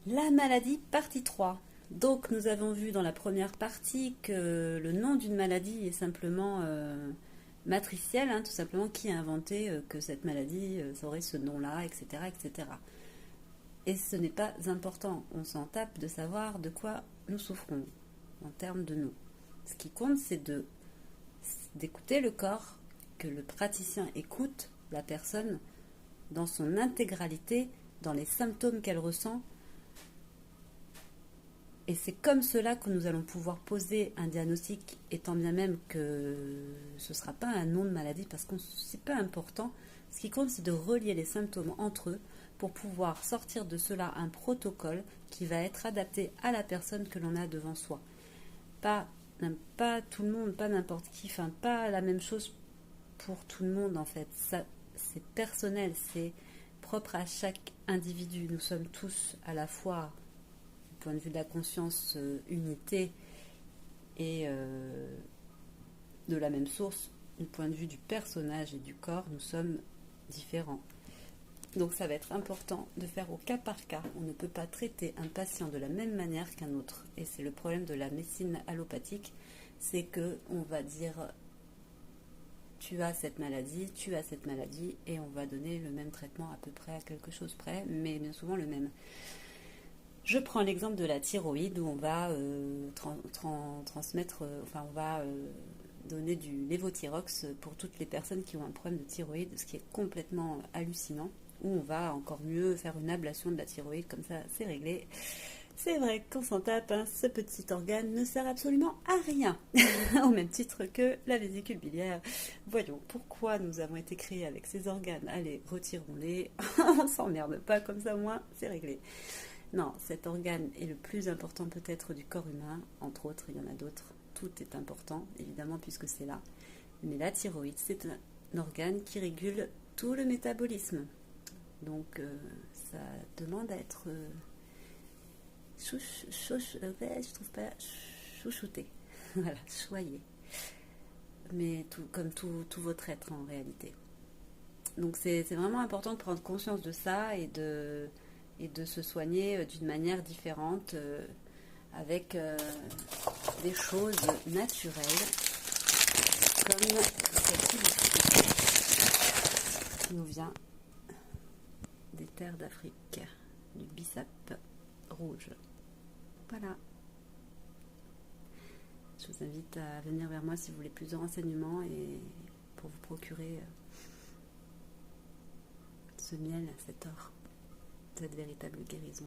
La maladie, partie 3. Donc nous avons vu dans la première partie que le nom d'une maladie est simplement matriciel, hein, tout simplement qui a inventé que cette maladie aurait ce nom-là, etc., etc. Et ce n'est pas important, on s'en tape de savoir de quoi nous souffrons en termes de nous. Ce qui compte, c'est d'écouter le corps, que le praticien écoute la personne dans son intégralité, dans les symptômes qu'elle ressent. Et c'est comme cela que nous allons pouvoir poser un diagnostic, étant bien même que ce ne sera pas un nom de maladie, parce que c'est pas important. Ce qui compte, c'est de relier les symptômes entre eux pour pouvoir sortir de cela un protocole qui va être adapté à la personne que l'on a devant soi. Pas tout le monde, pas n'importe qui, enfin pas la même chose pour tout le monde en fait. Ça, c'est personnel, c'est propre à chaque individu. Nous sommes tous à la fois point de vue de la conscience, unité et de la même source, du point de vue du personnage et du corps, nous sommes différents. Donc ça va être important de faire au cas par cas. On ne peut pas traiter un patient de la même manière qu'un autre. Et c'est le problème de la médecine allopathique, c'est qu'on va dire tu as cette maladie, et on va donner le même traitement à peu près à quelque chose près, mais bien souvent le même. Je prends l'exemple de la thyroïde où on va transmettre, on va donner du lévothyrox pour toutes les personnes qui ont un problème de thyroïde, ce qui est complètement hallucinant. Où on va encore mieux faire une ablation de la thyroïde, comme ça c'est réglé. C'est vrai qu'on s'en tape, hein, ce petit organe ne sert absolument à rien, au même titre que la vésicule biliaire. Voyons pourquoi nous avons été créés avec ces organes. Allez, retirons-les, on s'emmerde pas, comme ça au moins c'est réglé. Non, cet organe est le plus important peut-être du corps humain, entre autres, il y en a d'autres. Tout est important, évidemment, puisque c'est là. Mais la thyroïde, c'est un organe qui régule tout le métabolisme. Donc, ça demande à être je trouve pas chouchouté. Voilà, choyé. Mais comme tout votre être en réalité. Donc, c'est vraiment important de prendre conscience de ça et de se soigner d'une manière différente, avec des choses naturelles, comme cette illusion qui nous vient des terres d'Afrique, du bissap rouge. Voilà. Je vous invite à venir vers moi si vous voulez plus de renseignements et pour vous procurer ce miel, cet or, cette véritable guérison.